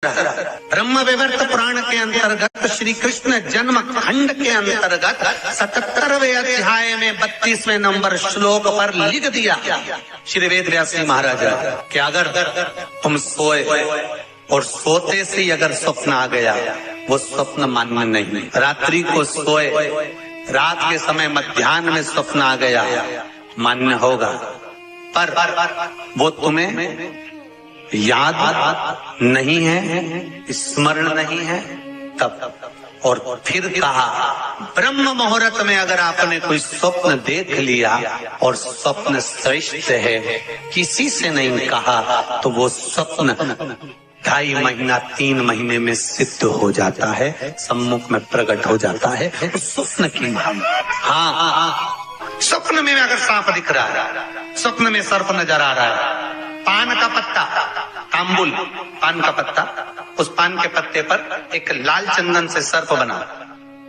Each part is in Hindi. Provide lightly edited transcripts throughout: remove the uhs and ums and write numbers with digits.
ब्रह्म विवर्त पुराण के अंतर्गत श्री कृष्ण जन्म खंड के अंतर्गत 77वें अध्याय में 32वें नंबर श्लोक पर लिख दिया श्री वेदव्यास जी महाराज कि अगर तुम सोए और सोते से अगर स्वप्न आ गया वो स्वप्न मान्य नहीं। रात्रि को सोए, रात के समय मध्याह्न में स्वप्न आ गया मान्य होगा, पर वो तुम्हें याद नहीं है, स्मरण नहीं है तब। और फिर कहा ब्रह्म मुहूर्त में अगर आपने कोई स्वप्न देख लिया और स्वप्न श्रेष्ठ है, किसी से नहीं कहा, तो वो स्वप्न 2.5 महीना 3 महीने में सिद्ध हो जाता है, सम्मुख में प्रकट हो जाता है। स्वप्न की हाँ, स्वप्न में अगर सांप दिख रहा है, स्वप्न में सर्प नजर आ रहा है, पान का पत्ता, तांबुल पान का पत्ता, उस पान के पत्ते पर एक लाल चंदन से सर्प बना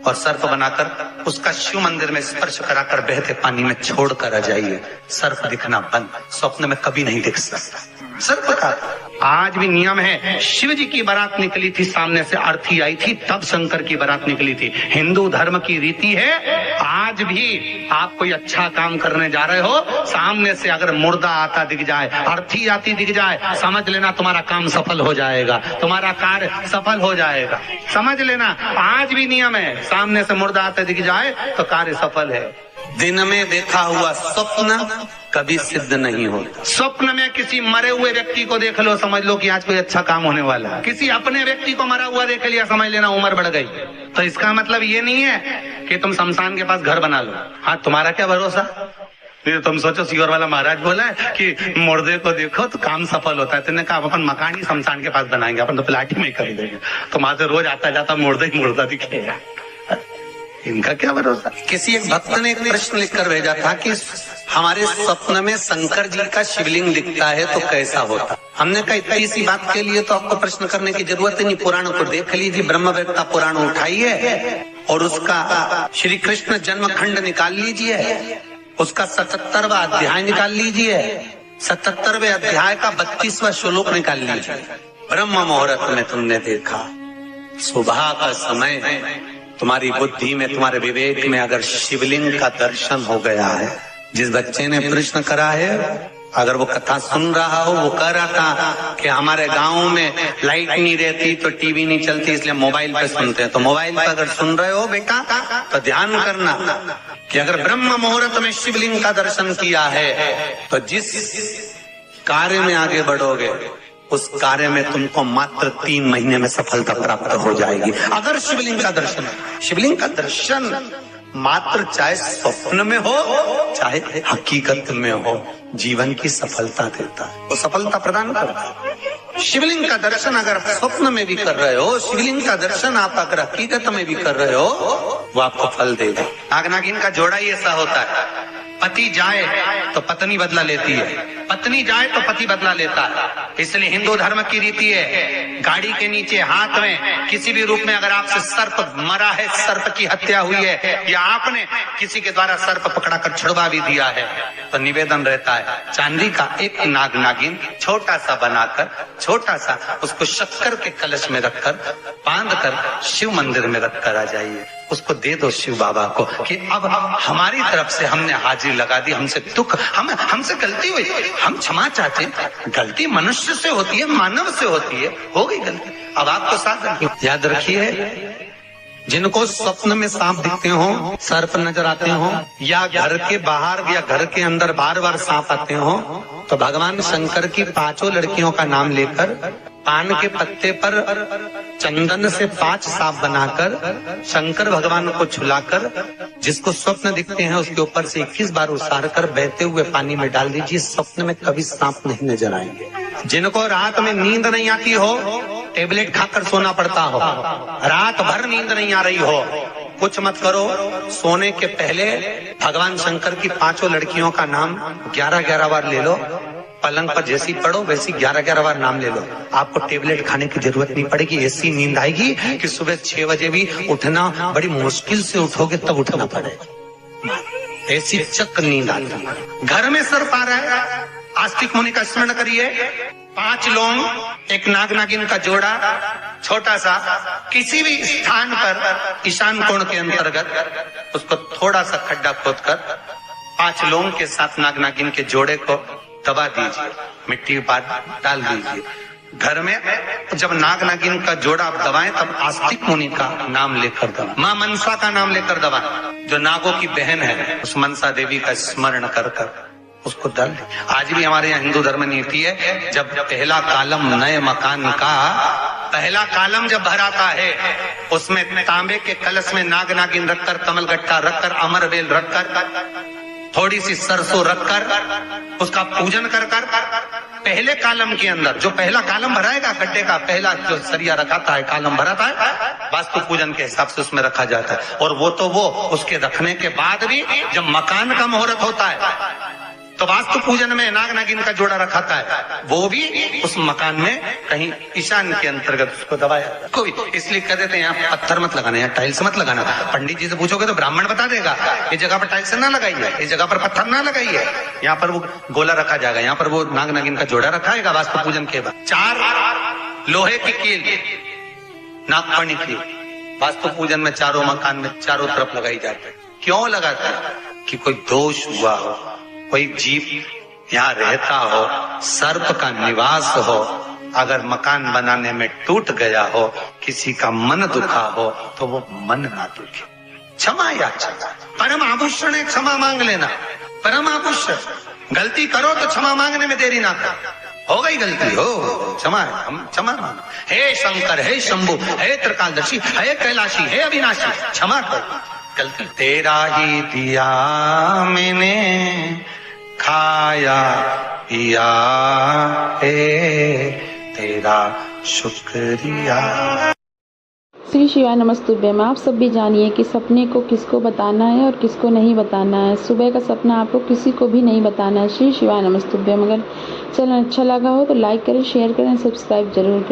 और सर्प बनाकर उसका शिव मंदिर में स्पर्श कराकर बहते पानी में छोड़कर आ जाइए, सर्प दिखना बंद। स्वप्न में कभी नहीं दिख सकता सर्प का। आज भी नियम है, शिव जी की बारात निकली थी, सामने से अर्थी आई थी, तब शंकर की बारात निकली थी। हिंदू धर्म की रीति है, आज भी आप कोई अच्छा काम करने जा रहे हो, सामने से अगर मुर्दा आता दिख जाए, अर्थी आती दिख जाए, समझ लेना तुम्हारा काम सफल हो जाएगा, तुम्हारा कार्य सफल हो जाएगा। समझ लेना, आज भी नियम है, सामने से मुर्दा आता दिख जाए तो कार्य सफल है। दिन में देखा हुआ स्वप्न कभी सिद्ध नहीं होता। स्वप्न में किसी मरे हुए व्यक्ति को देख लो, समझ लो कि आज कोई अच्छा काम होने वाला है। किसी अपने व्यक्ति को मरा हुआ देख लिया, समझ लेना उम्र बढ़ गई। तो इसका मतलब ये नहीं है कि तुम शमशान के पास घर बना लो। हाँ, तुम्हारा क्या भरोसा, तुम सोचो सीहोर वाला महाराज बोला है कि मुर्दे को देखो तो काम सफल होता है, तुमने कहा अपन मकान ही शमशान के पास बनाएंगे, अपन तो प्लाट ही में कर देंगे, तो वहां से रोज आता जाता मुर्दा ही मुर्दा दिखेगा। इनका क्या भरोसा। किसी एक भक्त ने एक प्रश्न लिखकर भेजा था कि हमारे स्वप्न में शंकर जी का शिवलिंग दिखता है तो कैसा होता। हमने कहा इतनी सी बात के लिए तो आपको प्रश्न करने की जरूरत ही नहीं, पुराण को देख लीजिए, ब्रह्मवेत्ता पुराण उठाइए और उसका श्री कृष्ण जन्म खंड निकाल लीजिए, उसका 77वां अध्याय निकाल लीजिए, 77वें अध्याय का 32वां श्लोक निकाल लीजिए। ब्रह्म मुहूर्त में तुमने देखा, सुबह का समय है, तुम्हारी बुद्धि में, तुम्हारे विवेक में अगर शिवलिंग का दर्शन हो गया है। जिस बच्चे ने प्रश्न करा है, अगर वो कथा सुन रहा हो, वो कह रहा था कि हमारे गांव में लाइट नहीं रहती तो टीवी नहीं चलती, इसलिए मोबाइल पे सुनते हैं। तो मोबाइल पे अगर सुन रहे हो बेटा तो ध्यान करना कि अगर ब्रह्म मुहूर्त में शिवलिंग का दर्शन किया है तो जिस कार्य में आगे बढ़ोगे उस कार्य में तुमको मात्र 3 महीने में सफलता प्राप्त हो जाएगी। अगर शिवलिंग का दर्शन, शिवलिंग का दर्शन मात्र चाहे स्वप्न में हो चाहे हकीकत में हो, जीवन की सफलता देता है, वो सफलता प्रदान करता है। शिवलिंग का दर्शन अगर स्वप्न में भी कर रहे हो, शिवलिंग का दर्शन आप अगर हकीकत में भी कर रहे हो, वो आपको फल देगा। नाग नागिन का जोड़ा ही ऐसा होता है, पति जाए तो पत्नी बदला लेती है, पत्नी जाए तो पति बदला लेता है। इसलिए हिंदू धर्म की रीति है, गाड़ी के नीचे हाथ में किसी भी रूप में अगर आपसे सर्प मरा है, सर्प की हत्या हुई है, या आपने किसी के द्वारा सर्प पकड़ाकर छुड़वा भी दिया है, तो निवेदन रहता है चांदी का एक नाग नागिन छोटा सा बनाकर, छोटा सा उसको शक्कर के कलश में रखकर बांधकर शिव मंदिर में रखकर आ जाइए, उसको दे दो शिव बाबा को कि अब हमारी तरफ से हमने हाजिरी लगा दी, हमसे दुख, हमसे गलती हुई, हम क्षमा चाहते हैं। गलती मनुष्य से होती है, मानव से होती है, हो गई गलती, अब आपको साथ याद रखिए। जिनको स्वप्न में सांप दिखते हो, सर्प नजर आते हो, या घर के बाहर या घर के अंदर बार बार सांप आते हो, तो भगवान शंकर की 5 लड़कियों का नाम लेकर पान के पत्ते पर चंदन से 5 सांप बनाकर शंकर भगवान को छुलाकर, जिसको स्वप्न दिखते हैं उसके ऊपर से 21 बार उसार कर बहते हुए पानी में डाल दीजिए, स्वप्न में कभी सांप नहीं नजर आएंगे। जिनको रात में नींद नहीं आती हो, टेबलेट खाकर सोना पड़ता हो, रात भर नींद नहीं आ रही हो, कुछ मत करो, सोने के पहले भगवान शंकर की 5 लड़कियों का नाम 11-11 बार ले लो, पलंग पर जैसी पढ़ो वैसी 11-11 बार नाम ले लो, आपको टेबलेट खाने की जरूरत नहीं पड़ेगी। ऐसी नींद आएगी कि सुबह 6 बजे भी उठना बड़ी मुश्किल से उठोगे तब उठना पड़ेगा, ऐसी चक नींद आती है। घर में सर्प आ रहा है, आस्तिक मुनि का स्मरण करिए, 5 लौंग, एक नाग नागिन का जोड़ा, छोटा सा, किसी भी स्थान पर ईशान कोण के अंतर्गत उसको थोड़ा सा खड्डा खोदकर 5 लौंग के साथ नाग नागिन के जोड़े को दबा दीजिए, मिट्टी डाल दीजिए। घर में जब नाग नागिन का जोड़ा आप दबाएं तब आस्तिक मुनि का नाम लेकर दबाएं, मां मनसा का नाम लेकर दबाएं, जो नागों की बहन है, उस मनसा देवी का स्मरण कर कर उसको डाल दे। आज भी हमारे यहाँ हिंदू धर्म नीति है, जब पहला कालम नए मकान का पहला कालम जब भराता है, उसमें तांबे के कलश में नाग नागिन रखकर, कमलगट्टा रखकर, अमरबेल रखकर, थोड़ी सी सरसों रखकर उसका पूजन कर कर पहले कालम के अंदर जो पहला कालम भराएगा, गड्ढे का पहला जो सरिया रखाता है, कालम भराता है, वास्तु पूजन के हिसाब से उसमें रखा जाता है। और वो तो वो उसके रखने के बाद भी जब मकान का मुहूर्त होता है तो वास्तु पूजन में नाग नागिन का जोड़ा रखाता है, वो भी उस मकान में कहीं ईशान के अंतर्गत उसको दबाया। कोई इसलिए कह देते हैं यहाँ पत्थर मत लगाना, यहाँ टाइल्स मत लगाना। पंडित जी से पूछोगे तो ब्राह्मण बता देगा, इस जगह पर टाइल्स ना लगाइए, इस जगह पर पत्थर ना लगाइए, यहाँ पर वो गोला रखा जाएगा, यहाँ पर वो नाग नागिन का जोड़ा रखाएगा वास्तु पूजन के बाद। 4 लोहे की कील, नागफणी की, वास्तु पूजन में चारों मकान में चारों तरफ लगाई जाती है। क्यों लगाते हैं? कि कोई दोष हुआ हो, कोई जीव यहाँ रहता हो, सर्प का निवास हो, अगर मकान बनाने में टूट गया हो, किसी का मन दुखा हो, तो वो मन ना दुखे। क्षमा याचना, परम आभूषण है, क्षमा मांग लेना, परम आभूषण। गलती करो तो क्षमा मांगने में देरी ना कर, हो गई गलती हो, क्षमा है, हम क्षमा मांगो। हे शंकर, हे शंभु, हे त्रिकालदर्शी, हे कैलाशी, हे अविनाशी, क्षमा करो गलती। तेरा ही दिया मैंने खाया पिया है, तेरा शुक्रिया। श्री शिवाय नमस्तुभ्यम। आप सब भी जानिए कि सपने को किसको बताना है और किसको नहीं बताना है। सुबह का सपना आपको किसी को भी नहीं बताना है। श्री शिवाय नमस्तुभ्यम। अगर चैनल अच्छा लगा हो तो लाइक करें, शेयर करें, सब्सक्राइब जरूर करें।